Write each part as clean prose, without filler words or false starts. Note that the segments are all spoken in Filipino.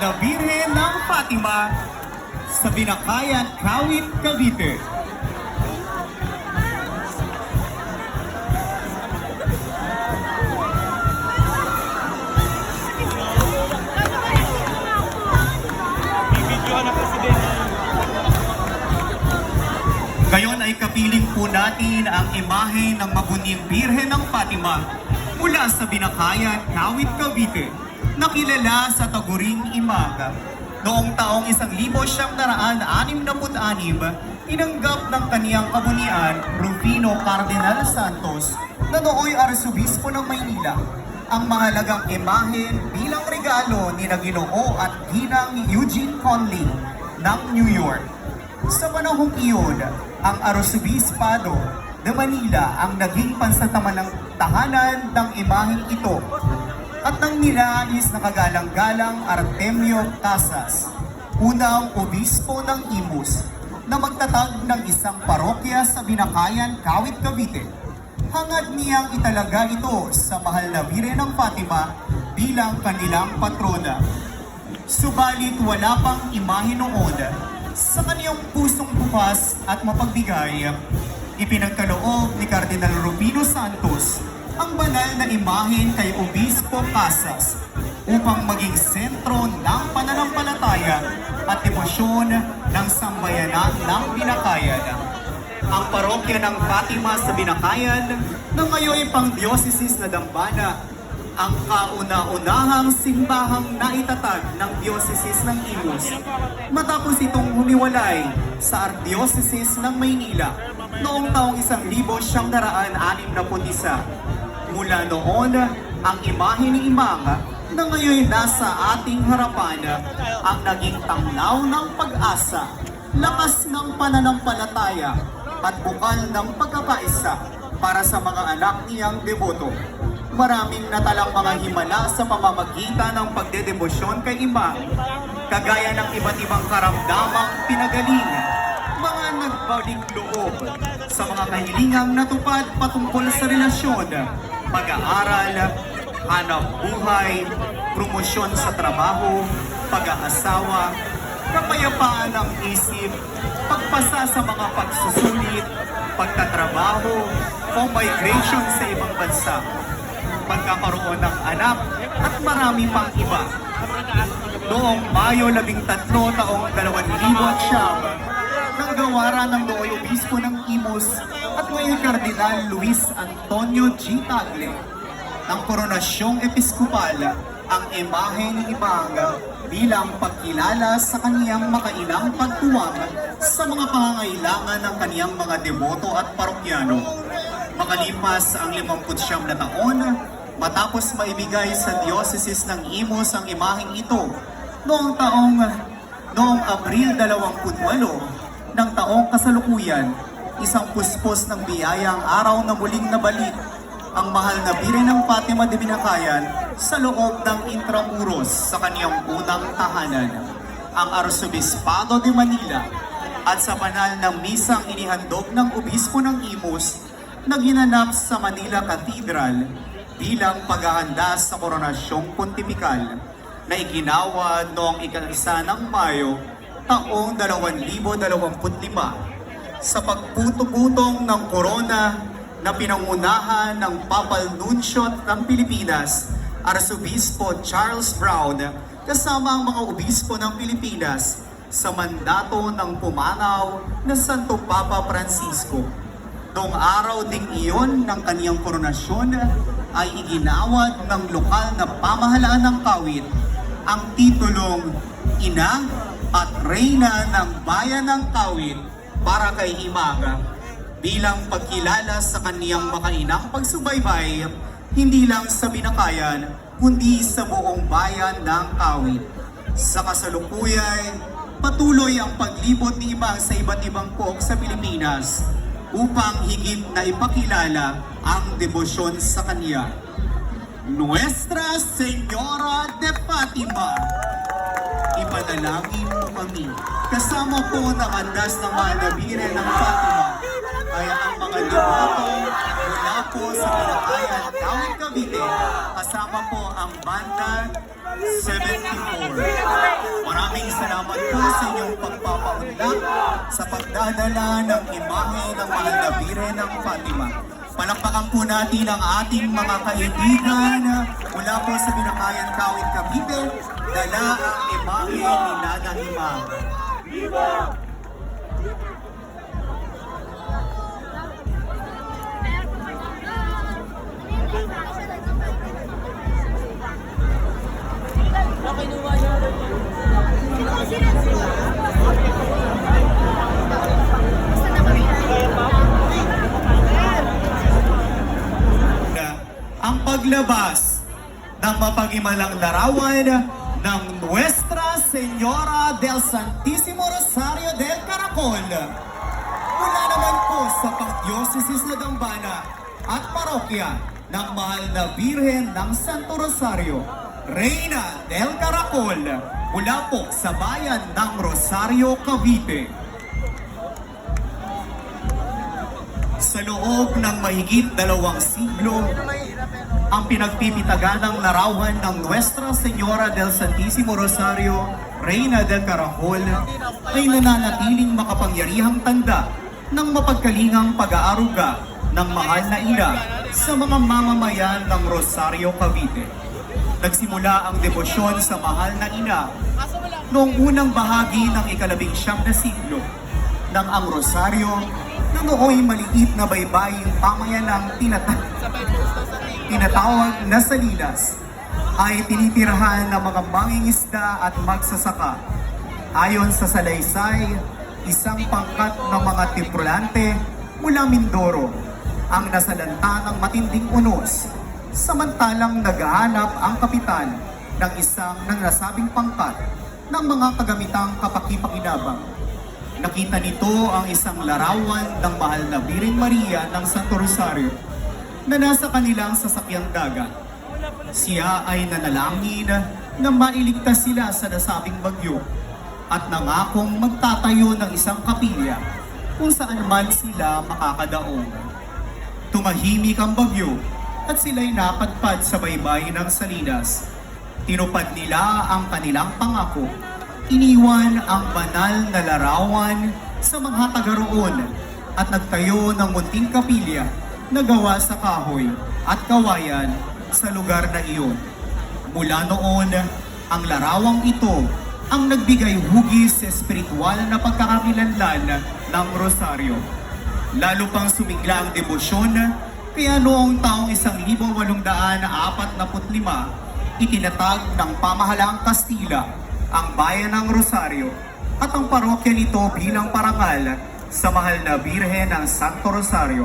na Birhen ng Fatima sa Binakayan, Kawit, Cavite. Ngayon ay kapiling po natin ang imahe ng mabuning Birhen ng Fatima mula sa Binakayan, Kawit, Cavite, na kilala sa Taguring Imaga. Noong taong 1966, tinanggap ng kaniyang kabunian, Rufino Cardinal Santos, na nooy Arsobispo ng Maynila, ang mahalagang imahe bilang regalo ni Ginoo at Ginang Eugene Conley ng New York. Sa panahong iyon, ang Arsobispado de Manila ang naging pansamantalang tahanan ng imaheng ito at nang nilais na kagalang-galang Artemio Casas, unang obispo ng Imus, na magtatag ng isang parokya sa Binakayan, Kawit, Cavite. Hangad niyang italaga ito sa mahal na Birhen ng Fatima bilang kanilang patrona. Subalit wala pang imahe noon. Sa kaniyang pusong bukas at mapagbigay, ipinagkaloob ni Cardinal Rufino Santos ang banal na imahen kay Obispo Casas upang maging sentro ng pananampalataya at debosyon ng sambayanan ng Binakayan. Ang parokya ng Fatima sa Binakayan na ngayon pang-dioceses na dambana, ang kauna-unahang simbahang naitatag ng Dioceses ng Imus matapos itong humiwalay sa Archdiocese ng Maynila noong taong 1961. Mula noon, ang imahe ni Imang na ngayon nasa ating harapan ang naging tanglaw ng pag-asa, lakas ng pananampalataya at bukal ng pagkakaisa para sa mga anak niyang deboto. Maraming natalang mga himala sa pamamagitan ng pagdedebosyon kay Imang, kagaya ng iba't ibang karamdamang pinagaling, mga nagbalik loob sa mga kahilingang natupad patungkol sa relasyon, pag-aaral, hanap buhay, promosyon sa trabaho, pag-aasawa, kapayapaan ng isip, pagpasa sa mga pagsusulit, pagtatrabaho o migration sa ibang bansa, pagkakaroon ng anak at marami pang iba. Noong Mayo 13, taong 2009, nang gawaran ng nooy obispo ng Imus at ngayon Kardinal Luis Antonio G. Tagle ng koronasyong episkopal ang imahe ni Imang bilang pagkilala sa kaniyang makailang pagtuwang sa mga pangangailangan ng kaniyang mga deboto at parokyano. Makalipas ang 59 na taon, matapos maibigay sa Dioceses ng Imus ang imaheng ito noong Abril 28 ng taong kasalukuyan, isang puspos ng biyayang araw na muling nabalik ang mahal na Birhen ng Fatima de Binakayan sa loob ng Intramuros sa kaniyang unang tahanan, ang Arsobispado de Manila, at sa banal na misang inihandog ng obispo ng Imus na ginanap sa Manila Cathedral bilang paghahanda sa koronasyong pontifikal na iginawa noong ika-1 ng Mayo taong 2025 sa pagputuputong ng korona na pinangunahan ng Papal Nuncio ng Pilipinas, Arsobispo Charles Brown, kasama ang mga obispo ng Pilipinas sa mandato ng pumanaw na Santo Papa Francisco. Noong araw ding iyon ng kaniyang koronasyon ay iginawad ng lokal na pamahalaan ng Kawit ang titulong Ina at Reyna ng Bayan ng Kawit para kay Imang bilang pagkilala sa kaniyang makainang pagsubaybay hindi lang sa Binakayan kundi sa buong bayan ng Kawit. Sa kasalukuyan, patuloy ang paglibot ni Imang sa iba't ibang pook sa Pilipinas upang higit na ipakilala ang debosyon sa kaniya. Nuestra Señora de Fatima, ipanalangin mo kami. Kasama po ng andas ng mga Birhen ng Fatima ay ang mga deboto mula po sa Binakayan, Kawit, Cavite, kasama po ang Banda 74. Salamat po sa inyong pagpapaunlak sa pagdadala ng imahe ng mahal na Birhen ng Fatima. Palakpakan po natin ang ating mga kaibigan mula po sa Binakayan Kawit Cavite, dala ang imahe ni Nana Hima. Ang paglabas ng mapag-imalang larawan ng Nuestra Señora del Santísimo Rosario del Caracol mula naman po sa Pangdiócesis na Dambana at Parokya ng Mahal na Birhen ng Santo Rosario, Reina del Caracol, mula po sa bayan ng Rosario, Cavite. Sa loob ng mahigit 2 siglo, ang pinagpipitagan ng larawan ng Nuestra Señora del Santísimo Rosario, Reina del Caracol, ay nananatiling makapangyarihang tanda ng mapagkalingang pag-aaruga ng mahal na ina sa mga mamamayan ng Rosario, Cavite. Nagsimula ang debosyon sa mahal na ina noong unang bahagi ng ika-19 na siglo, nang ang Rosario na nooy maliit na baybaying pamayanang tinatawag na Salinas ay tinitirahan ng mga mangingisda at magsasaka. Ayon sa salaysay, isang pangkat ng mga tripulante mula Mindoro ang nasalanta ng matinding unos, samantalang naghahanap ang kapitan ng isang nasabing pangkat ng mga kagamitang kapakipakinabang. Nakita nito ang isang larawan ng mahal na Birhen Maria ng Santo Rosario na nasa kanilang sasakyang dagat. Siya ay nanalangin na mailigtas sila sa nasabing bagyo at nangakong magtatayo ng isang kapilya kung saan man sila makakadaong. Tumahimik ang bagyo at sila'y napadpad sa baybayin ng Salinas. Tinupad nila ang kanilang pangako. Iniwan ang banal na larawan sa mga taga-roon at nagtayo ng munting kapilya na gawa sa kahoy at kawayan sa lugar na iyon. Mula noon, ang larawang ito ang nagbigay hugis sa espiritual na pagkakakilanlan ng Rosario. Lalo pang sumigla ang debosyon, kaya noong taong 1845, itinatag ng pamahalaang Kastila ang bayan ng Rosario at ang parokya nito bilang parangal sa mahal na Birhen ng Santo Rosario.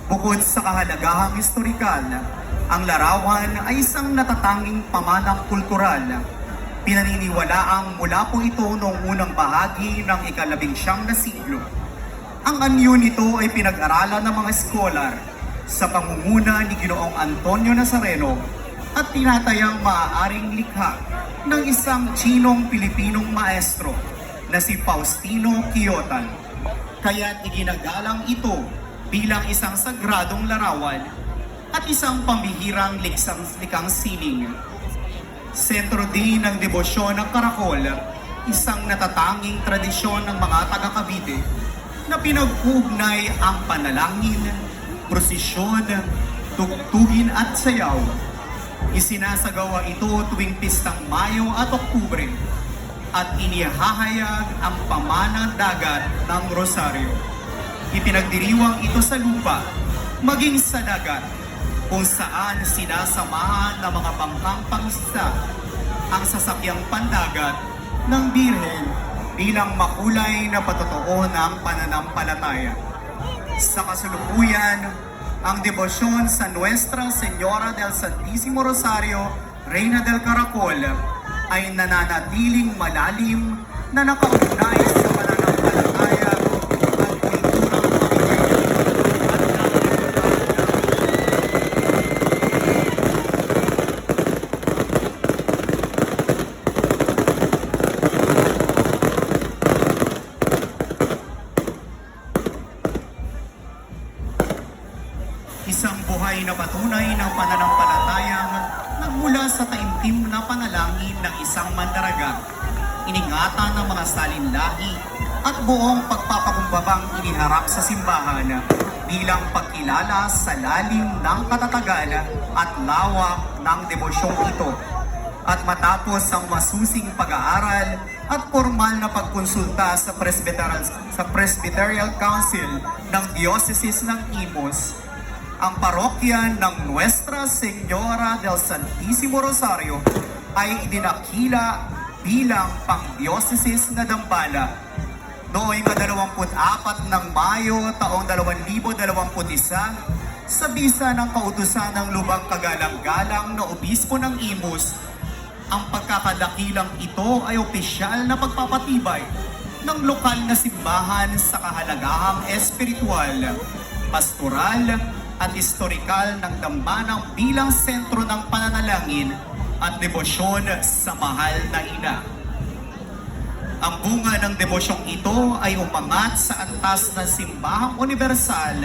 Bukod sa kahalagahang historikal, ang larawan ay isang natatanging pamanang kultural. Pinaniniwalaang mula po ito noong unang bahagi ng ika-19 na siglo. Ang anyo nito ay pinag-aralan ng mga scholar sa pangunguna ni Ginoong Antonio Nazareno at tinatayang maaaring likha ng isang Chinong-Pilipinong maestro na si Faustino Quiotan. Kaya't iginagalang ito bilang isang sagradong larawan at isang pambihirang likang sining. Sentro din ng debosyon ng Caracol, isang natatanging tradisyon ng mga taga-Cavite na pinag-uugnay ang panalangin, prosesyon, tugtugin at sayaw. Isinasagawa ito tuwing pistang Mayo at Oktubre at inihahayag ang pamanang dagat ng Rosario. Ipinagdiriwang ito sa lupa, maging sa dagat, kung saan sinasamahan ng mga bangkang pangisda ang sasakyang pandagat ng Birhen bilang makulay na patotoo ng pananampalataya. Sa kasalukuyan, ang debosyon sa Nuestra Señora del Santísimo Rosario, Reina del Caracol, ay nananatiling malalim na nakaugnay sa pananampalataya at kulturang isang buhay na patunay ng pananampalatayang nagmula sa taimtim na panalangin ng isang mandaragat, iningatan ng mga salinlahi at buong pagpapakumbabang iniharap sa simbahan bilang pagkilala sa lalim ng katatagan at lawak ng debosyong ito. At matapos ang masusing pag-aaral at formal na pagkonsulta sa Presbyterial Council ng Diocese ng Imus, ang parokya ng Nuestra Señora del Santísimo Rosario ay idinakila bilang pang-diocese na dambana noong 24 ng Mayo taong 2021 sa bisa ng kautusan ng Lubang Kagalang-galang na Obispo ng Imus. Ang pagkakadakilang ito ay opisyal na pagpapatibay ng lokal na simbahan sa kahalagahang espiritual, pastoral at historikal ng dambanang bilang sentro ng pananalangin at debosyon sa mahal na ina. Ang bunga ng debosyong ito ay umangat sa antas ng Simbahang Universal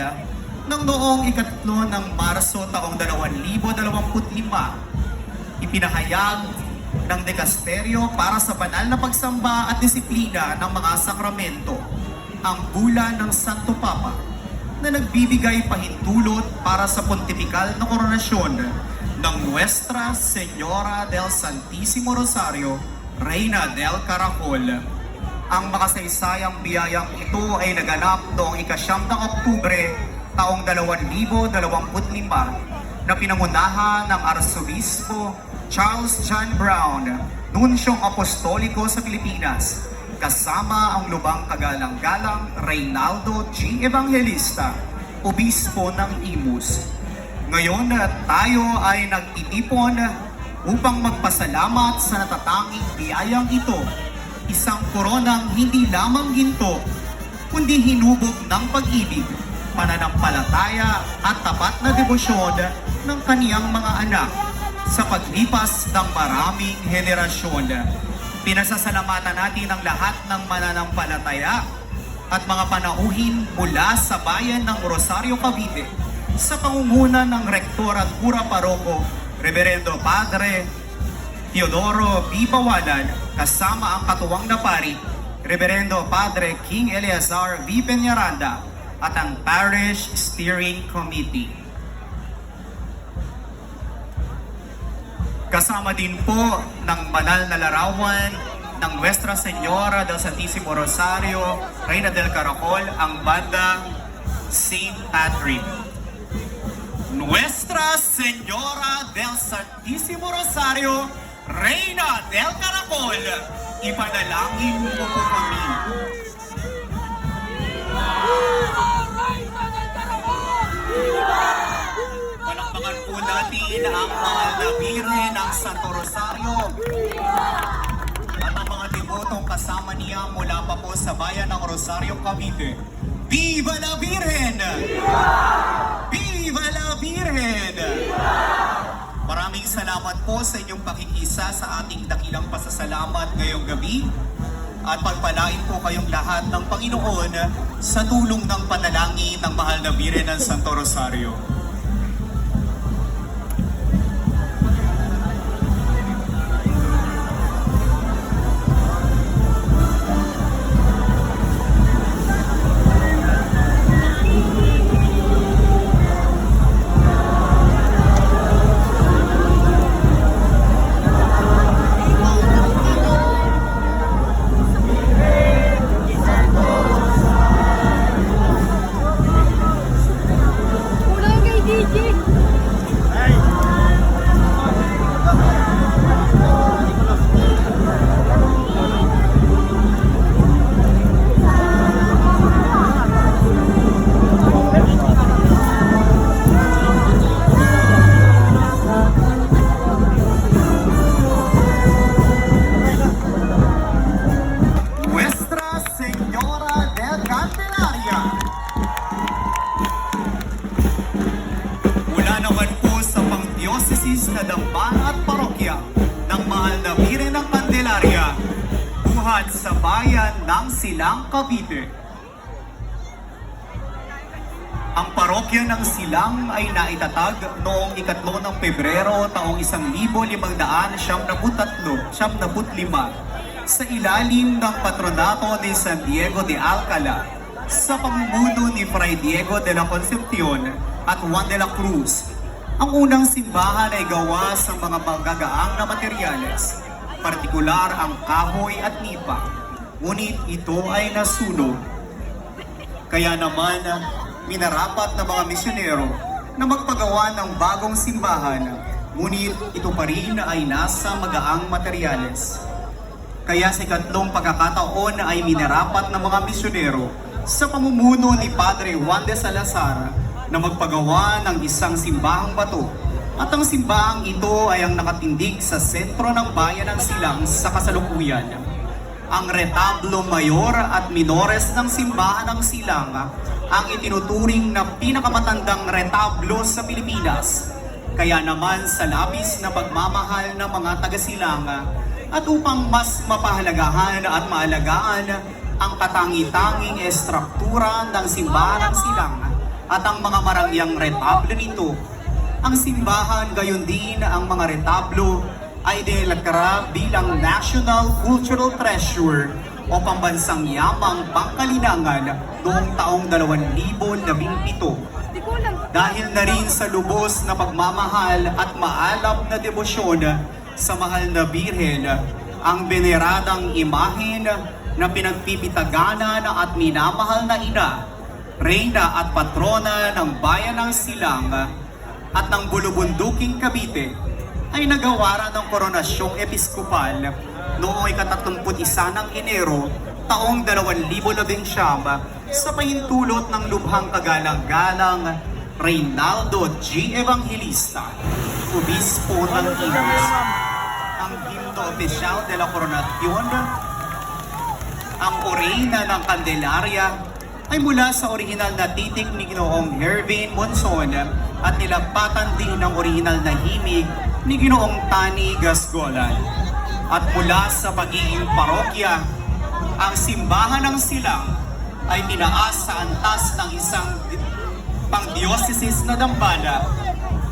ng noong 3 ng Marso taong 2025. Ipinahayag ng dekasteryo para sa banal na pagsamba at disiplina ng mga sakramento, ang bula ng Santo Papa na nagbibigay pahintulot para sa pontifikal na koronasyon ng Nuestra Señora del Santísimo Rosario, Reina del Caracol. Ang makasaysayang biyayang ito ay naganap noong 9 ng Oktubre taong 2025 na pinangunahan ng Arsobispo Charles John Brown, Nunsyong Apostoliko sa Pilipinas, kasama ang Lubang Kagalang-galang Reynaldo G. Evangelista, Obispo ng Imus. Ngayon tayo ay nagtitipon upang magpasalamat sa natatanging biyayang ito, isang koronang hindi lamang ginto, kundi hinubog ng pag-ibig, pananampalataya at tapat na debosyon ng kaniyang mga anak sa paglipas ng maraming henerasyon. Pinasasalamatan natin ang lahat ng mananampalataya at mga panauhin mula sa bayan ng Rosario, Cavite sa pangunguna ng Rektor at Pura Paroko, Reverendo Padre Teodoro B. Bawalan, kasama ang katuwang na pari, Reverendo Padre King Eleazar V. Peñaranda at ang Parish Steering Committee. Kasama din po ng banal na larawan ng Nuestra Señora del Santísimo Rosario, Reina del Caracol, ang banda St. Patrick. Nuestra Señora del Santísimo Rosario, Reina del Caracol, ipanalangin mo po kami. Palakpakan po natin ang mahal na Birhen ng Santo Rosario at ang mga debotong kasama niya mula pa po sa bayan ng Rosario, Cavite. Viva la Virgen! Viva la Virgen! Maraming salamat po sa inyong pakikisa sa ating dakilang pasasalamat ngayong gabi at pagpalain po kayong lahat ng Panginoon sa tulong ng panalangin ng mahal na Birhen ng Santo Rosario. na dambana at parokya ng mahal na Birhen ng Candelaria, buhat sa bayan ng Silang, Cavite. Ang parokya ng Silang ay naitatag noong 3 ng Pebrero taong 1573 sa ilalim ng patronato ni San Diego de Alcala sa pamumuno ni Fray Diego de la Concepcion at Juan de la Cruz. Ang unang simbahan ay gawa sa mga magagaang na materyales, partikular ang kahoy at nipa, ngunit ito ay nasunog. Kaya naman, minarapat ng mga misyonero na magpagawa ng bagong simbahan, ngunit ito pa rin ay nasa magaang materyales. Kaya sa ikatlong pagkakataon ay minarapat ng mga misyonero sa pamumuno ni Padre Juan de Salazar na magpagawa ng isang simbahang bato. At ang simbahang ito ay ang nakatindig sa sentro ng bayan ng Silang sa kasalukuyan. Ang retablo mayor at minores ng simbahan ng Silang ang itinuturing na pinakamatandang retablo sa Pilipinas. Kaya naman sa labis na pagmamahal ng mga taga-Silang at upang mas mapahalagahan at maalagaan ang katangi-tanging estruktura ng simbahan ng Silang at ang mga marangyang retablo nito, ang simbahan gayon din ang mga retablo ay dinilekara bilang National Cultural Treasure o pambansang yamang pangkalinangan noong taong 2017. Dahil na rin sa lubos na pagmamahal at maalab na debosyon sa mahal na Birhen, ang veneradang imahen na pinagpipitaganan at minamahal na ina, reyna at patrona ng bayan ng Silang at ng Bulubunduking Cavite, ay nagawaran ng koronasyong episkopal noong 31 ng Enero taong 2019 sa pahintulot ng lubhang kagalang-galang Reynaldo G. Evangelista, Obispo ng Imus. Ang himno opisyal de la Coronasyon, ang Oreyna ng Candelaria, ay mula sa orihinal na titik ni Ginoong Hervin Monzon at nilapatan din ng orihinal na himig ni Ginoong Tani Gasgolan. At mula sa pagiging parokya, ang simbahan ng Silang ay tinaas sa antas ng isang pang-dioceses na dambana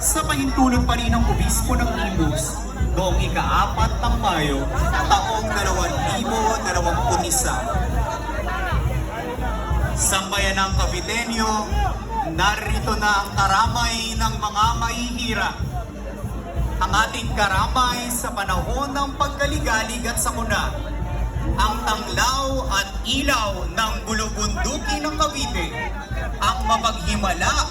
sa pahintulot pa rin ng Obispo ng Imus noong ika-4 ng Mayo taong 2021. Sambayanang Caviteño, narito na ang karamay ng mga mahihirap. Ang ating karamay sa panahon ng pagkaligalig at sakuna, ang tanglaw at ilaw ng Bulubunduki ng Cavite, ang mapaghimala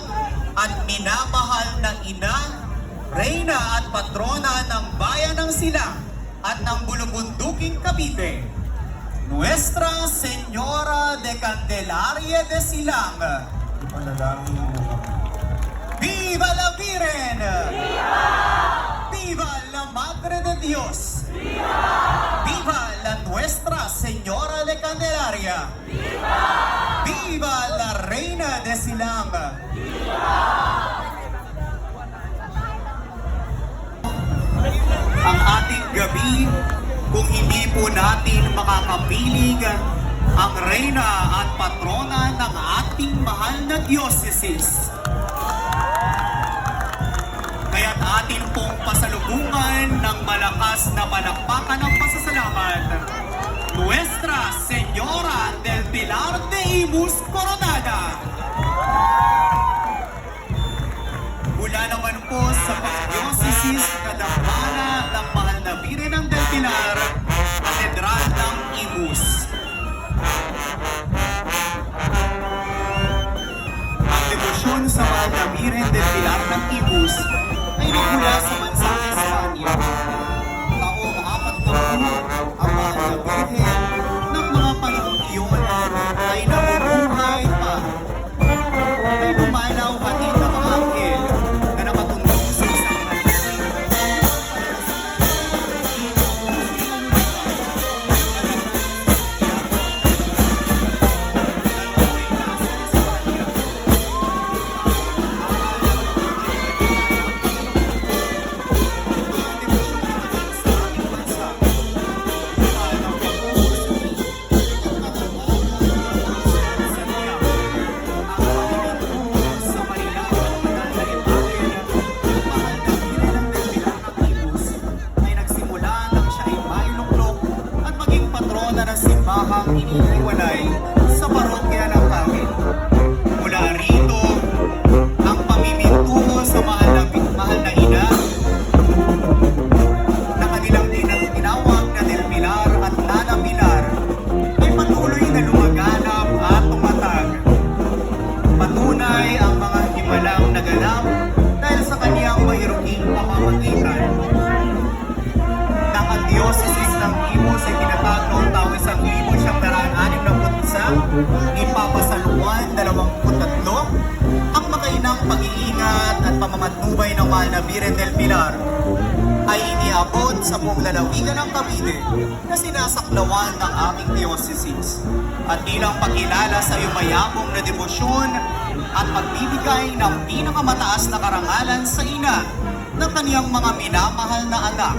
at minamahal na ina, reyna at patrona ng bayan ng Silang at ng Bulubunduking Cavite, Nuestra Señora de Candelaria de Silang. Viva la Virgen! Viva! Viva la Madre de Dios! Viva! Viva la Nuestra Señora de Candelaria! Viva! Viva la Reina de Silang! Viva! Ang ating gabi, kung hindi po natin makakapiling ang reyna at patrona ng ating mahal na diocese, kaya't atin pong pasalubungan ng malakas na palakpakan ng pasasalamat, Nuestra Señora del Pilar de Imus Coronada. Mula naman po sa Pag-Dioceses Kadambana ng Mahal na Birhen del Pilar, Katedral ng Imus. Ang debosyon sa Mahal na Birhen del Pilar ng Imus ay nagmula sa bansang Espanya. Taong 40 ang Mahal na Birhen ng mga panahong iyon ay nabubuhay pa. May dumalaw hatid na mga anghel na nakatundong sa isang na ng simbahang iniiwalay sa parokya ng Kawit. Mula rito, ang pamimintuho sa mahal na ina na kanilang tinawag na Del Pilar at Nana Pilar ay patuloy na lumaganap at tumatag. Patunay ang mga himalang naganap dahil sa kaniyang mahiruking pamamagitan. Ang Dioceses ng Imus ay tinatag noong taong 1961, ipapasaluan 23, ang makainang pag-iingat at pamamatnubay ng mahal na Virgen del Pilar ay iniabot sa buong lalawigan ng Cavite na sinasaklawan ng aming Dioceses. At bilang pagkilala sa iyong mayabong na debosyon at pagbibigay ng pinakamataas na karangalan sa ina ng kaniyang mga minamahal na anak,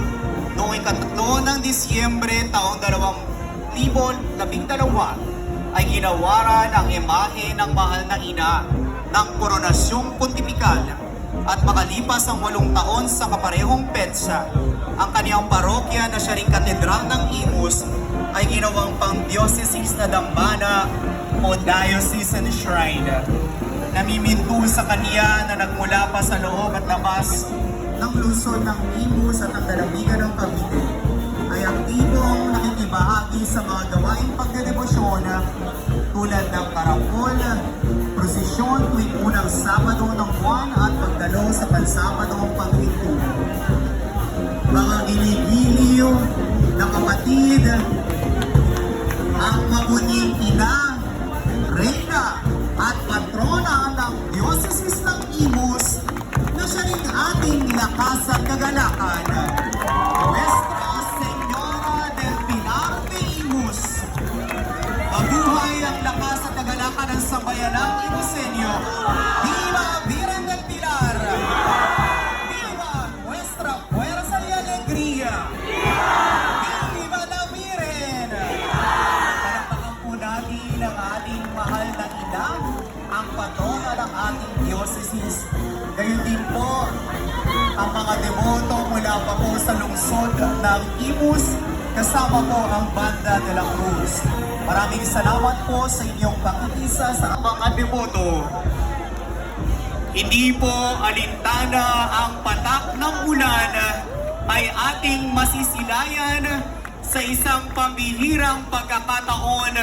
noong 3 ng Disyembre taong 2012 ay ginawaran ang imahe ng mahal na ina ng koronasyong pontipikal at makalipas ang 8 taon sa kaparehong petsa, ang kaniyang parokya na siya ring katedral ng Imus ay ginawang pang diocese na dambana o diocesan shrine. Namiminto sa kaniya na nagmula pa sa loob at labas ng lungsod ng Imus at ang lalawigan ng Cavite ay aktibong nakikibahagi sa mga gawaing pagdedebosyon tulad ng karambol, prosesyon tuwing unang Sabado ng buwan at pagdalo sa pansapadong pagpintulo. Mga ginigiliw na kapatid, ang mabuting ina, reyna at patrona ng Dioceses ng Imus na siya rin ating lakas at kagalakan, Nuestra Señora del Pilar de Imus. Mabuhay ang lakas at kagalakan ng sambayanang Imusenyo. Viva Virgen del Pilar! Viva Nuestra Fuerza y Alegría! Viva la Virgen! Palakpakan po natin ang ating mahal na ina, ang patrona ng ating Dioceses. Gayon din po ang mga devoto mula pa po sa lungsod ng Imus, kasama po ang Banda de la Cruz. Maraming salamat po sa inyong pakikisa sa mga devoto. Hindi po alintana ang patak ng ulan ay ating masisilayan sa isang pambihirang pagkakataon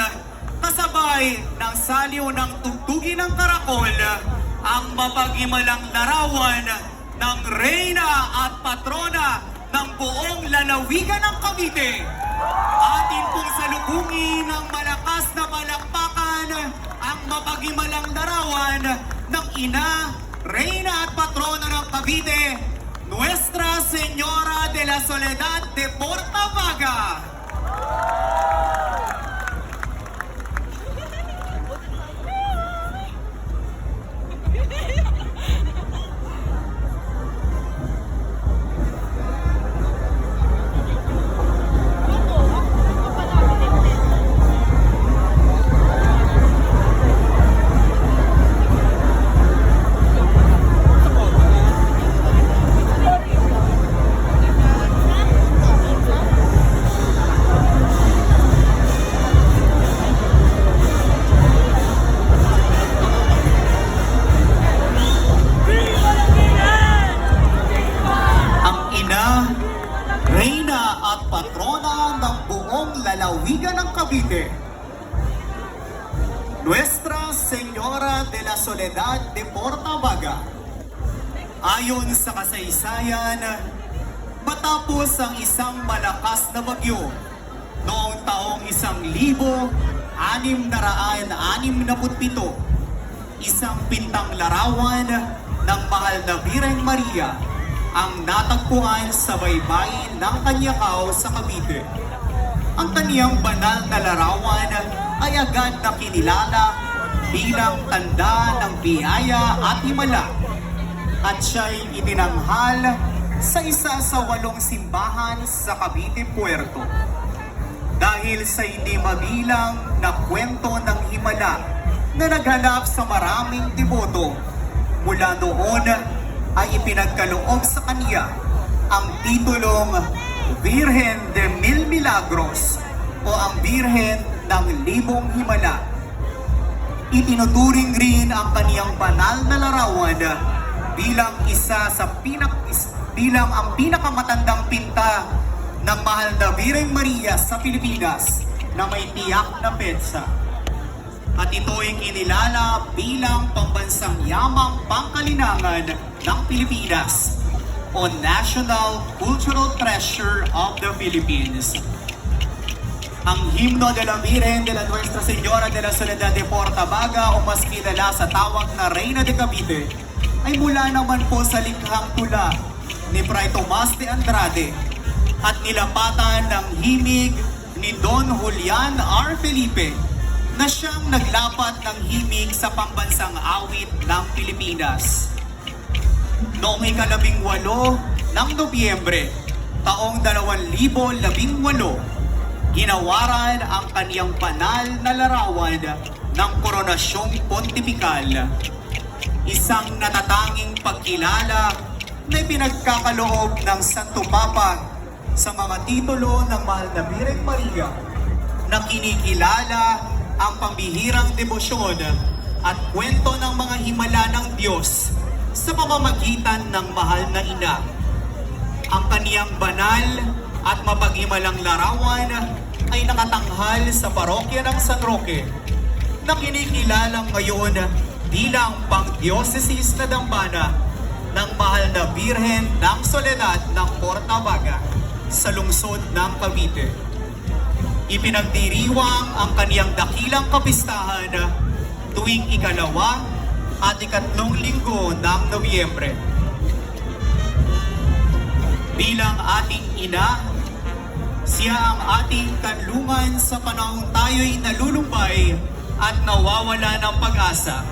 kasabay ng saliw ng tugtugin ng karakol, ang mapag-imalang larawan ng reyna at patrona ng buong lalawigan ng Cavite. Atin pong salubungin ng malakas na palakpakan ang mapag-imalang larawan ng ina, reyna at patrona ng Cavite, Nuestra Señora de la Soledad de Portavaga. Nuestra Señora de la Soledad de Portavaga. Ayon sa kasaysayan, matapos ang isang malakas na bagyo noong taong 1667, isang pintang larawan ng mahal na Birheng Maria ang natagpuan sa baybayin ng Kanyakaw sa Cavite. Ang kaniyang banal na larawan ay agad na kinilala bilang tanda ng biyaya at himala, at siya'y itinanghal sa isa sa 8 simbahan sa Cavite Puerto. Dahil sa hindi mabilang na kwento ng himala na naghanap sa maraming deboto, mula noon ay ipinagkaloob sa kaniya ang titulong Virgen de Mil Milagros o o ang Birhen ng Libong Himala. Itinuturing rin ang kaniyang banal na larawan bilang bilang ang pinakamatandang pinta ng mahal na Birheng Maria sa Pilipinas na may tiyak na petsa. At ito'y kinilala bilang pambansang yamang pangkalinangan ng Pilipinas o National Cultural Treasure of the Philippines. Ang Himno de la Virgen de la Nuestra Señora de la Soledad de Portabaga o mas kilala sa tawag na Reina de Cavite ay mula naman po sa likhang tula ni Fray Tomas de Andrade at nilapatan ng himig ni Don Julian R. Felipe na siyang naglapat ng himig sa pambansang awit ng Pilipinas. Noong ika-18 ng Nobyembre, taong 2018, ginawaran ang kaniyang banal na larawan ng Koronasyong Pontifikal. Isang natatanging pagkilala na pinagkakaloob ng Santo Papa sa mga titulo ng mahal na Birheng Maria na kinikilala ang pambihirang debosyon at kwento ng mga himala ng Diyos sa pamamagitan ng mahal na ina. Ang kaniyang banal at mapaghimalang larawan ay nakatanghal sa parokya ng San Roque na kinikilala ngayon bilang pang-dioceses na dambana ng mahal na Birhen ng Soledad ng Portabaga sa lungsod ng Cavite. Ipinagdiriwang ang kaniyang dakilang kapistahan tuwing ikalawa at ikatlong linggo ng Nobyembre. Bilang ating ina, siya ang ating kanlungan sa panahong tayo'y nalulumbay at nawawala ng pag-asa.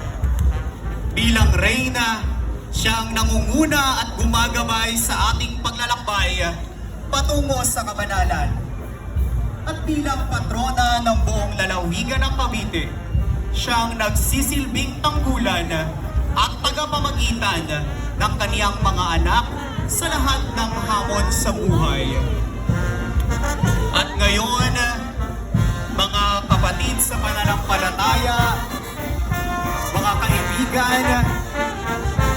Bilang reyna, siya ang nangunguna at gumagabay sa ating paglalakbay patungo sa kabanalan. At bilang patrona ng buong lalawigan ng Cavite, siya ang nagsisilbing tanggulan at tagapamagitan ng kaniyang mga anak sa lahat ng hamon sa buhay. At ngayon, mga kapatid sa pananampalataya, mga kaibigan,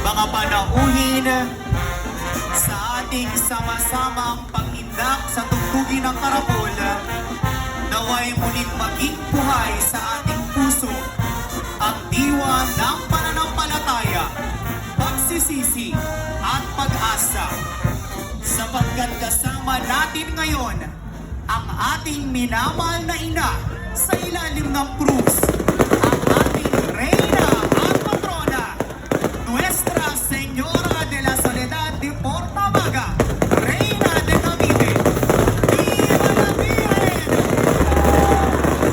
mga panauhin, sa ating sama-samang pag-indak sa tugtugin ng karapol, naway muling maging buhay sa ating puso ang diwa ng pananampalataya, pagsisisi at pag-asa. Sapagkat kasama natin ngayon ang ating minamahal na ina sa ilalim ng krus, ang ating Reyna at Patrona, Nuestra Señora de la Soledad de Portabaga, Reina de Cavite. Viva la Virgen!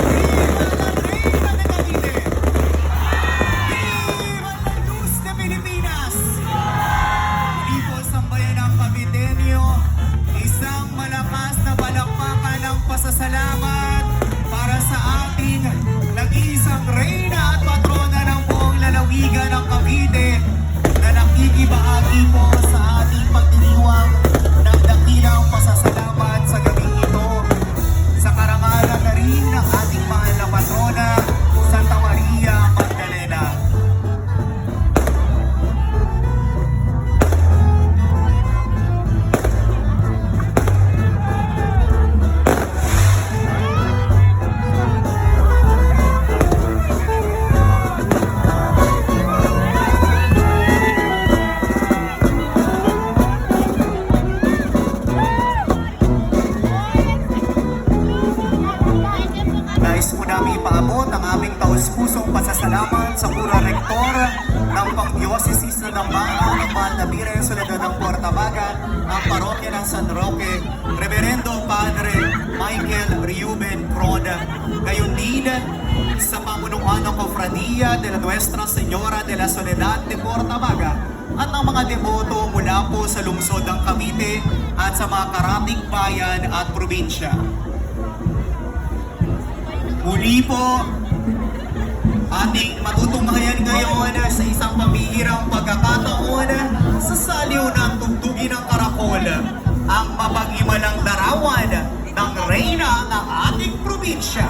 Viva la Reina de Cavite! Viva la Luz de Pilipinas! Muli po sambayan ng Caviteño, isang malakas na palakpakan ng pasasalamat para sa ating nag-iisang Reyna at Patrona ng buong lalawigan ng Cavite na nakikibahagi po sa ating pagdiriwang ng dakilang pasasalamat sa gabing ito sa karangalan na rin ng ating mahal na Patrona, Santa Maria Magdalena. Nais po namin ipaabot ang aming taus-pusong pasasalamat sa Pura Rektor ng Pang-Dioceses na Dambana ng Mahal na Birhen Soledad ng Portabaga, ang Parokya ng San Roque, Reverendo Padre Michael Riuben Crona. Gayon din sa pamunuan ng Cofradia de la Nuestra Señora de la Soledad de Portabaga at ang mga deboto mula po sa lungsod ng Cavite at sa mga karating bayan at probinsya. Muli po, ating matutunghayan ngayon sa isang pambihirang pagkakataon sa saliw ng tugtugin ng karakol, ang mapag-imalang larawan ng Reyna ng ating probinsya. probinsya,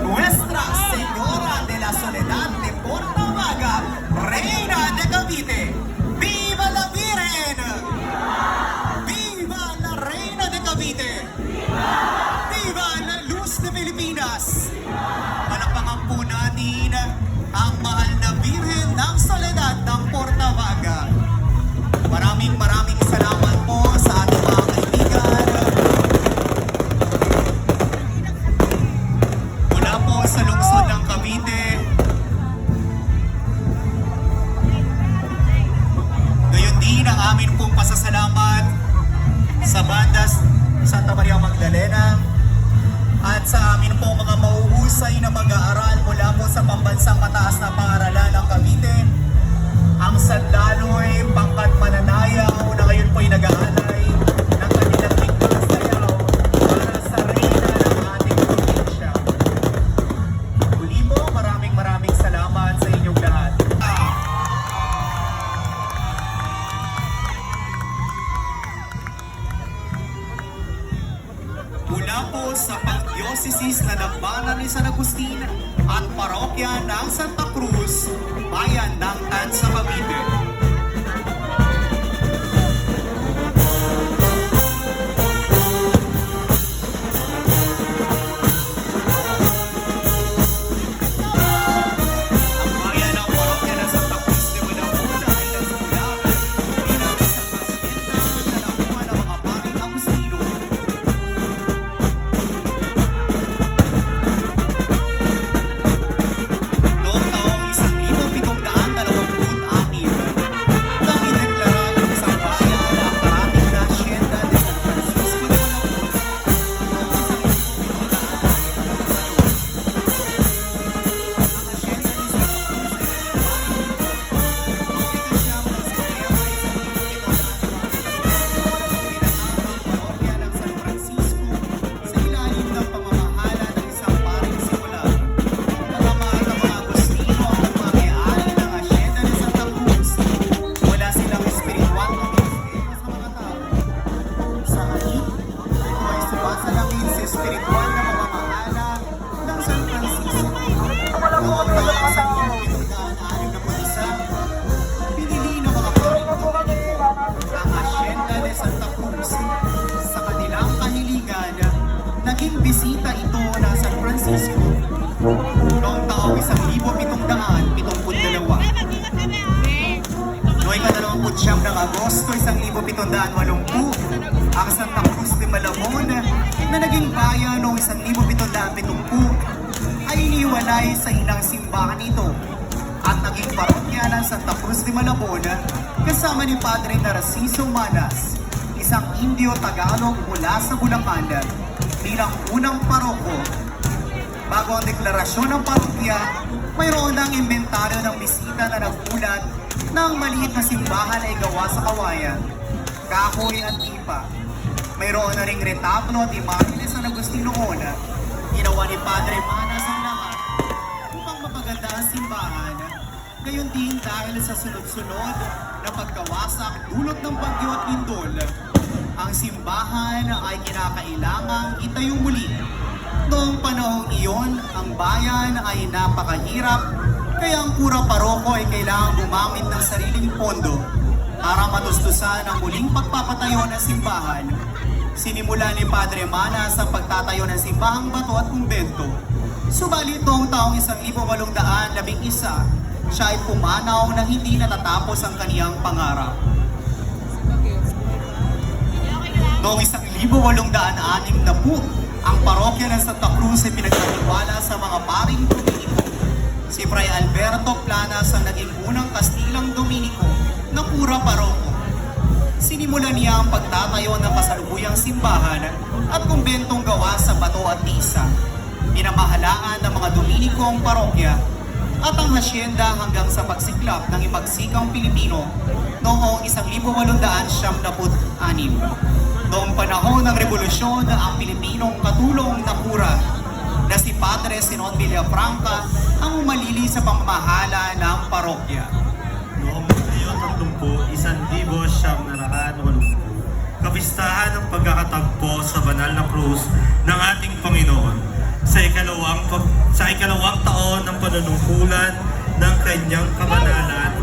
Nuestra Señora de la Soledad de Portavaga, Reina de Cavite. ¡Viva la Virgen! ¡Viva la Reina de Cavite! ¡Viva la Luz de Pilipinas! Palakpakan po natin ang mahal na Birhen ng Soledad ng Portavaga. Maraming salamat po sa ating mga kaibigan. Mula po sa lungsod ng Cavite. Gayon din ang amin pong pasasalamat sa bandas Santa Maria Magdalena at sa amin pong mga mauhusay na mag-aaral mula po sa pambansang mataas na paaralan ng Cavite. Ang sandaloy, pangkat mananaya, na ngayon po'y nag-aalay ng kanilang tignan sayaw para sa reyna ng ating probinsya. Muli po, maraming salamat sa inyong lahat. Mula po sa Pang-Dioceses na Dambana ni San Agustin at Parokya ng Santa Cruz, bayan ng Tansa, Cavite. Ang bayan ng Parokya ng Santa Cruz de Buenavista ay nagsimula bilang isang hacienda na nakuha ng mga paring Agustino. Noong taong 1726, nang ideklara ng isang bayan ang karating na hacienda de San Francisco de Malabon. Ang hacienda de San Francisco sa ilalim ng pamamahala ng isang paring sikular. Pagmamahal ng mga Agustino ang nagmamayari ng hacienda de Santa Cruz. Wala silang espiritual na ministeryo sa mga tao. Sa halip, ito ay sumasalamin sa espiritual na pamamahala ng San Francisco. Noong taong 1761, pinili ng mga paring Dominico ang hacienda de Santa Cruz. Sa kanilang kahilingan, naging bisita ito ng San Francisco noong taong 1772. Noong ika-29 ng Agosto 1780, ang Santa Cruz de Malabon na naging bayan noong 1770 ay iniwalay sa inang simbahan nito at naging parokya ng Santa Cruz de Malabon kasama ni Padre Narciso Manas, isang Indio Tagalog mula sa Bulacan, bilang unang paroko. Bago ang deklarasyon ng parokya, mayroon ng inventaryo ng bisita na nagbulat na ang maliit na simbahan ay gawa sa kawayan, kahoy at ipa. Mayroon na ring retablo at imahe ni San Agustin noon. Ginawa ni Padre Manas ang lahat upang mapaganda ang simbahan. Gayon din dahil sa sunod-sunod na pagkawasak dulot ng bagyo at lindol, ang simbahan ay kinakailangang itayo muli. Noong panahong iyon, ang bayan ay napakahirap, kaya ang kura paroko ay kailangang gumamit ng sariling pondo para matustusan ang muling pagpapatayo ng simbahan. Sinimula ni Padre Manas ang pagtatayo ng simbahang bato at kumbento. Subalit noong taong 1811, siya ay pumanaw na hindi natatapos ang kaniyang pangarap. Noong 1860, ang parokya ng Santa Cruz ay pinagkatiwala sa mga paring Dominiko. Si Fray Alberto Planas ang naging unang Kastilang Dominiko na kura paroko. Sinimulan niya ang pagtatayo ng kasalukuyang simbahan at kumbentong gawa sa bato at tisa. Pinamahalaan ng mga Dominiko ang parokya at ang hacienda hanggang sa pagsiklap ng ipagsikang Pilipino noong 1876. Noong panahon ng Revolusyon, ang Pilipinong katulong na kura na si Padre Sinon Villafranca ang umalili sa pamamahala ng parokya. Noong 1980, kapistahan ng pagkakatagpo sa banal na krus ng ating Panginoon sa panunungkulan ng kanyang kabanalan,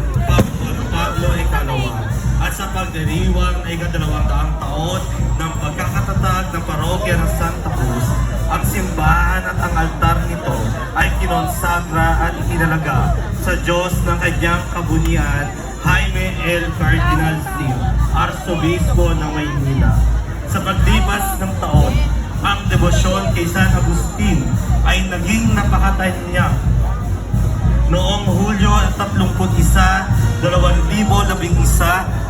Pablo Ikalawa, at sa pagdiriwang na ika-200 taon ng pagkakatatag ng parokya ng Santa Cruz, ang simbahan at ang altar nito ay kinonsagra at itinalaga sa Diyos ng kanyang kabunian, Jaime L. Cardinal Sim, Arsobispo ng Maynila. Sa paglipas ng taon, ang debosyon kay San Agustin ay naging napakatanyag. Noong Hulyo 31, 2011,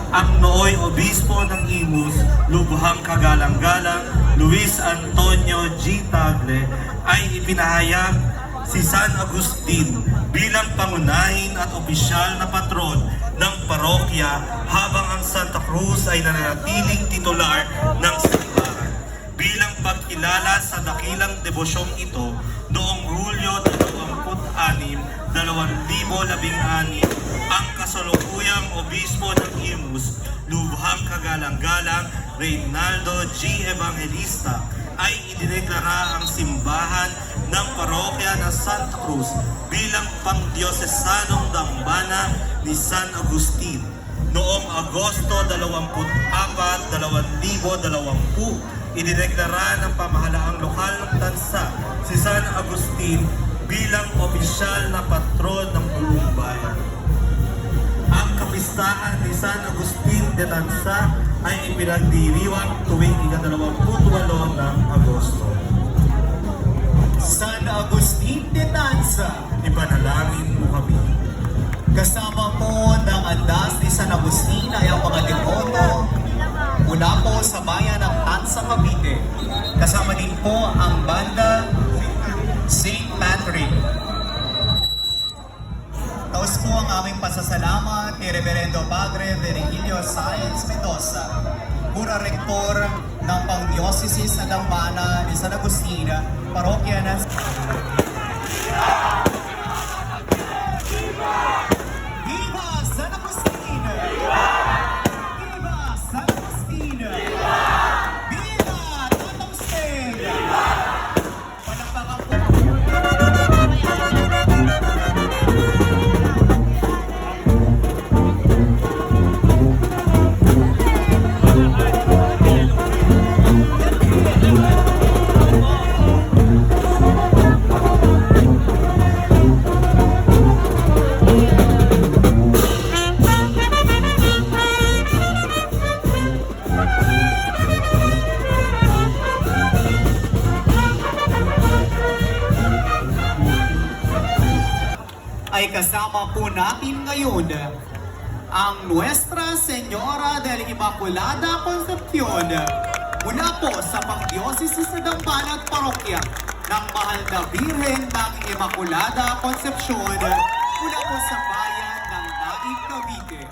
ang nooy obispo ng Imus, lubhang kagalang-galang Luis Antonio G. Tagle, ay ipinahayag si San Agustin bilang pangunahin at opisyal na patron ng parokya, habang ang Santa Cruz ay nananatiling titular ng simbahan. Bilang pagkilala sa dakilang debosyong ito, noong Hulyo 26, 2016, ang kasalukuyang obispo ng Imus, lubhang kagalang-galang Reynaldo G. Evangelista, ay idineklara ang simbahan ng parokya ng Santa Cruz bilang pangdiosesanong dambana ni San Agustin. Noong Agosto 24, 2020, idineklara ng pamahalaang lokal ng bansa si San Agustin bilang opisyal na patron ng buong bayan. Ang kapistahan ni San Agustin de Tanza ay ipinagdiriwang tuwing ika-28 ng Agosto. San Agustin de Tanza, Ipanalangin mo kami. kasama po ng andas ni San Agustin ay ang mga devoto mula po sa bayan ng Tanza, Cavite. Kasama din po ang banda St. Patrick. Taos po ang aming pasasalamat ni Reverendo Padre Virgilio Sáenz Mendoza, Pura Rektor ng Pangdiocesis na Dambana ni San Agustin, Parokya ng Viva San Agustin! Viva San Agustin! Viva Tatang Steng! Palakpakan po. Ay kasama po natin ngayon ang Nuestra Señora del Inmaculada Concepcion mula po sa Pangdiocesis na Dambana at Parokya ng Mahal na Birhen ng Immaculada Concepcion mula po sa bayan ng Naig, Cavite.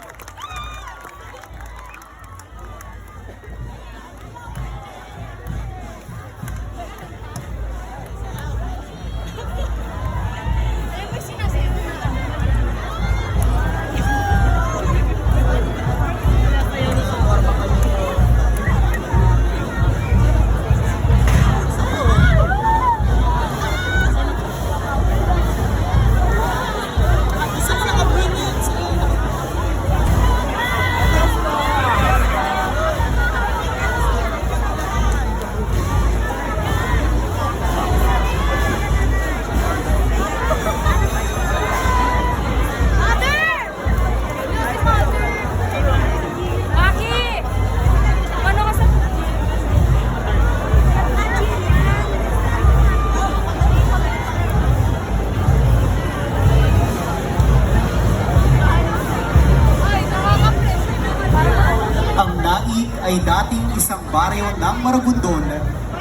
Ay dating isang baryo ng Maragondon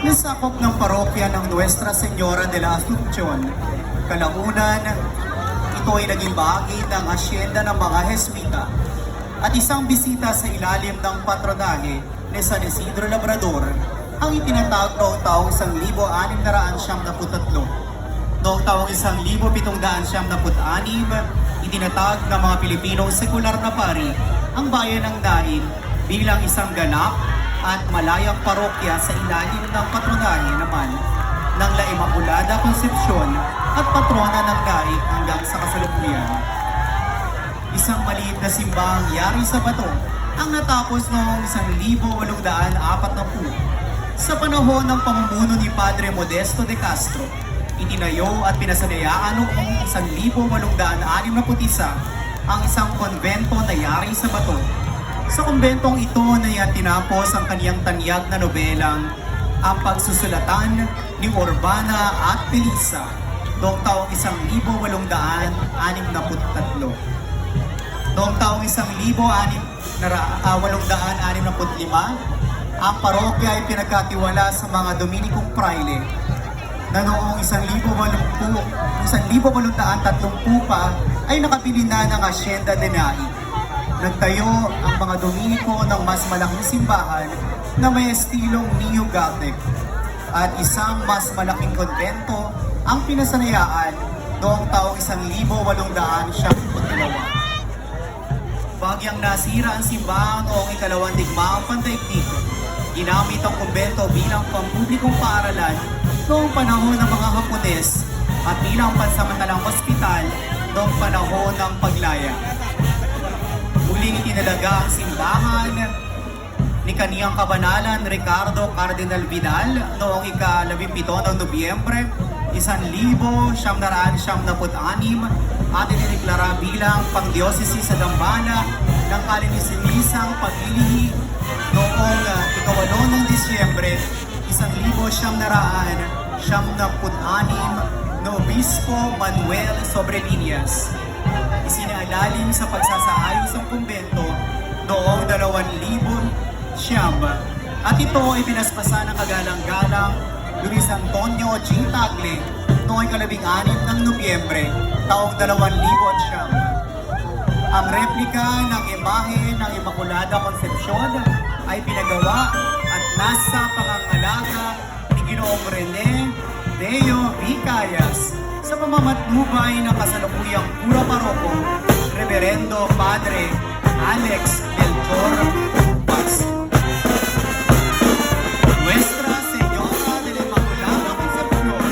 na sakop ng parokya ng Nuestra Señora de la Asunción. Kalaunan, ito ay naging bahagi ng asyenda ng mga Jesuita at isang bisita sa ilalim ng patronahe ni San Isidro Labrador ang itinatag noong taong 1673. Noong taong 1776, itinatag ng mga Pilipinong sekular na pari ang bayan ng Nain bilang isang ganap at malayang parokya sa ilalim ng patronahe naman ng La Immaculada Concepcion at patrona ng daig hanggang sa kasalukuyan. Isang maliit na simbahang yari sa bato ang natapos noong 1840 sa panahon ng pamumuno ni Padre Modesto de Castro. Itinayo at pinasanayaan noong 1861 ang isang konbento na yari sa bato. Sa kumbentong ito na tinapos ang kaniyang tanyag na nobelang Ang Pagsusulatan ni Urbana at Felisa noong taong 1863. Noong taong 1865, ang parokya ay pinagkatiwala sa mga Dominikong Praile na noong 1830 pa ay nakabili na ng Hacienda de Nai. Nagtayo ang mga Dominiko ng mas malaking simbahan na may estilong neo-Gothic at isang mas malaking konbento ang pinasanayaan noong taong 1872. Bagyang nasira ang simbahan noong ikalawang digmaang pandaigdig. Ginamit ang kumbento bilang pampublikong paaralan noong panahon ng mga Hapones at bilang pansamantalang ospital noong panahon ng paglaya. Muling itinalaga ang simbahan ni kaniyang kabanalan Ricardo Cardinal Vidal noong ika-17 ng Nobyembre 1976 at inineklara bilang pangdiosesi sa Dambana ng kalinisan paglilihi noong ika-8 ng Disyembre 1976 na Obispo Manuel Sobrelinas. Isinalalim sa pagsasaayos ng kumbento noong 2000 at ito ay pinaspasa ng kagalang-galang Luis Antonio G. Tagle noong ika-16 ng Nobyembre taong 2000. Ang replika ng imahe ng Immaculada Concepcion ay pinagawa at nasa pangangalaga ni Ginoong Rene Deo Vicayas sa pamamatnubay ng kasalukuyang Pura Paroko, Reverendo Padre Alex Melchor Paz. Nuestra Señora de la Immaculada Concepcion.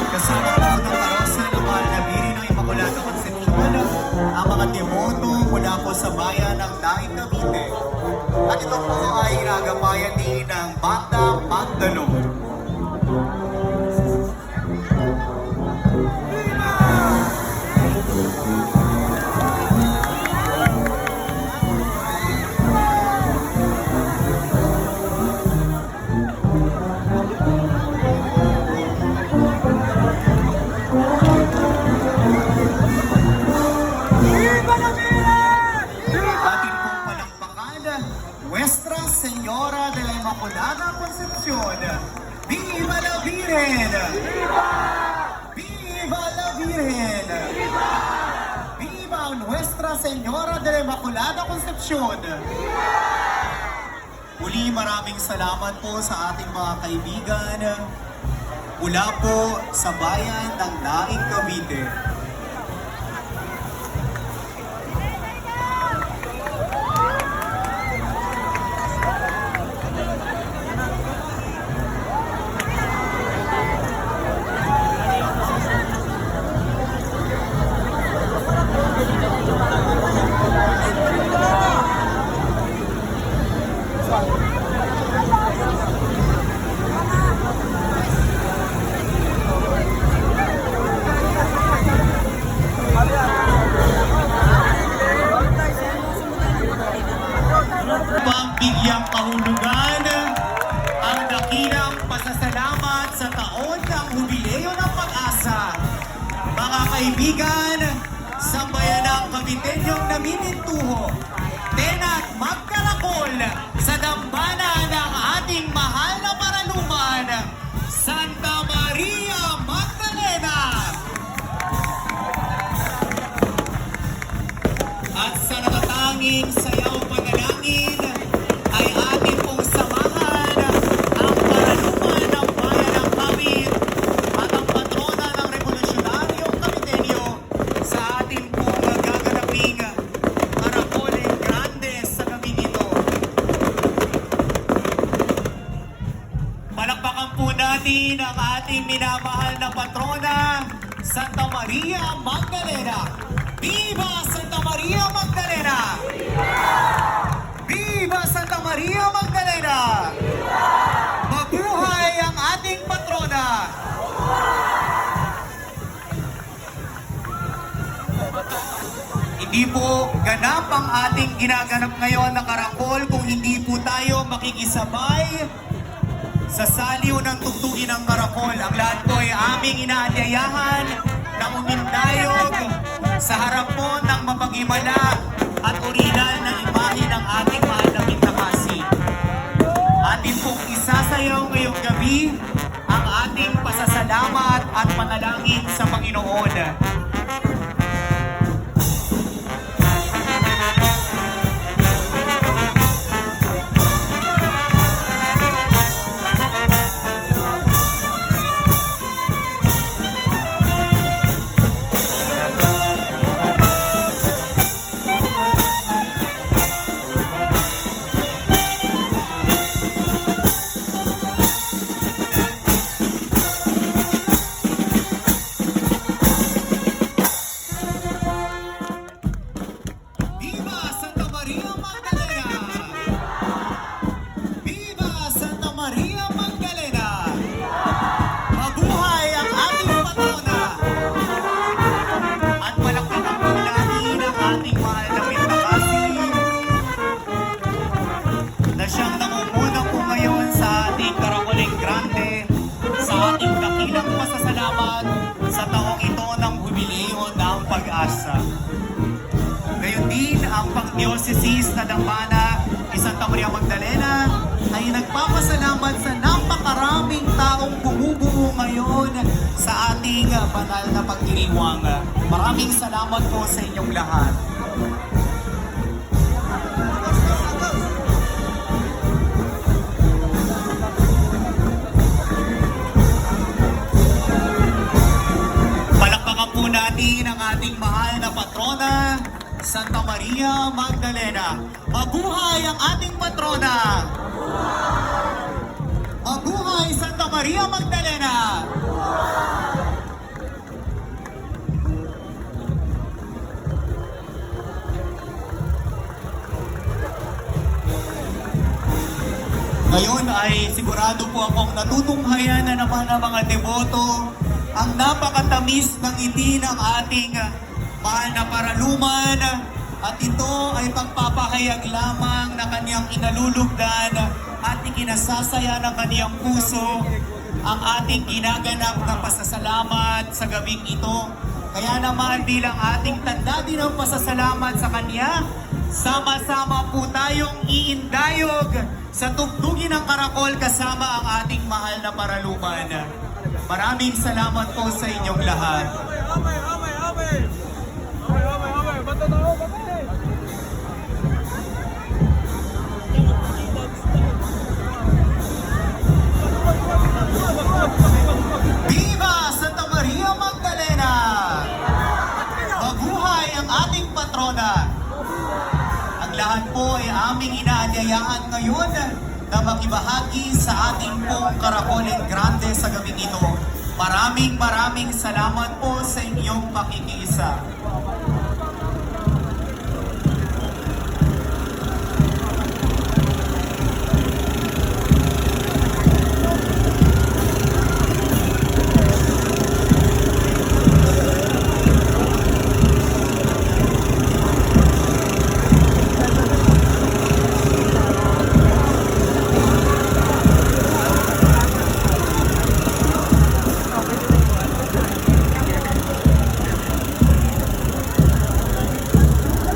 Kasama po ng karosa ng mahal na biri ng Immaculada Concepcion ang mga devoto mula po sa bayan ng Daig, Cavite. At ito po ay inagabayan din ng Banda Magdalo. Atin pong palakpakan, Nuestra Señora de la Immaculada Concepcion. Viva la Virgen! Viva la Virgen! Viva Nuestra Señora de la Immaculada Concepcion! Muli maraming salamat po sa ating mga kaibigan mula po sa bayan ng Daig, Cavite. Pambigyang kahulugan ang dakilang pasasalamat sa taon ng Jubileo ng Pag-asa. Mga kaibigan, sambayanang Caviteñong namimintuho, tena't magkarakol sa dambana ng ating mahal na paraluman, Santa Maria Magdalena. At sa natatanging sayaw panalangin ay ating pong samahan ang paraluman ng bayan ng Cavite at ang patrona ng Revolusyonaryong Caviteño sa ating pong ating minamahal na patrona, Santa Maria Magdalena. Viva Santa Maria Magdalena! Viva Santa Maria Magdalena! Mabuhay ang ating patrona! Hindi po ganap ang ating ginaganap ngayon na karakol kung hindi po tayo makikisabay sa saliw ng tugtugin ng karakol. Ang lahat po ay aming inaanyayahan na umindayog sa harap po ng mapag-imala at orinal na imahe ng ating mahal na Pintakasi. Atin pong isasayaw ngayong gabi ang ating pasasalamat at panalangin sa Panginoon. Viva Santa Maria Magdalena! Viva Santa Maria Magdalena! Mabuhay ang ating patrona! At palakpakan po natin ang ating mahal na Pintakasi na siyang namumuna po ngayon sa ating Karakoling Grande sa ating dakilang pasasalamat sa taong ito ng Jubileo ng Pag-asa. Gayon din ang Pang-Dioceses na Dambana ni Santa Maria Magdalena ay nagpapasalamat sa napakaraming taong bumubuo ngayon sa ating banal na pagdiriwang. Maraming salamat po sa inyong lahat. Palakpakan po natin ang ating mahal na patrona, Santa Maria Magdalena. Mabuhay ang ating patrona! Mabuhay Santa Maria Magdalena! Ngayon ay sigurado po akong natutunghayan na naman ang mga deboto ang napakatamis ng ngiti ng ating mahal na paraluman, at ito ay pagpapahayag lamang na kanyang inalulugdan at ikinasasaya ng kanyang puso ang ating ginaganap na pasasalamat sa gabing ito. Kaya naman bilang ating tanda din ng pasasalamat sa kanya, sama-sama po tayong iindayog sa tugtugin ng karakol kasama ang ating mahal na paraluman. Maraming salamat po sa inyong lahat. Viva Santa Maria Magdalena! Mabuhay ang ating patrona! Ang lahat po ay aming inaanyayaan ngayon na makibahagi sa ating pong Karakoling Grande sa gabing ito. Maraming salamat po sa inyong pakikiisa.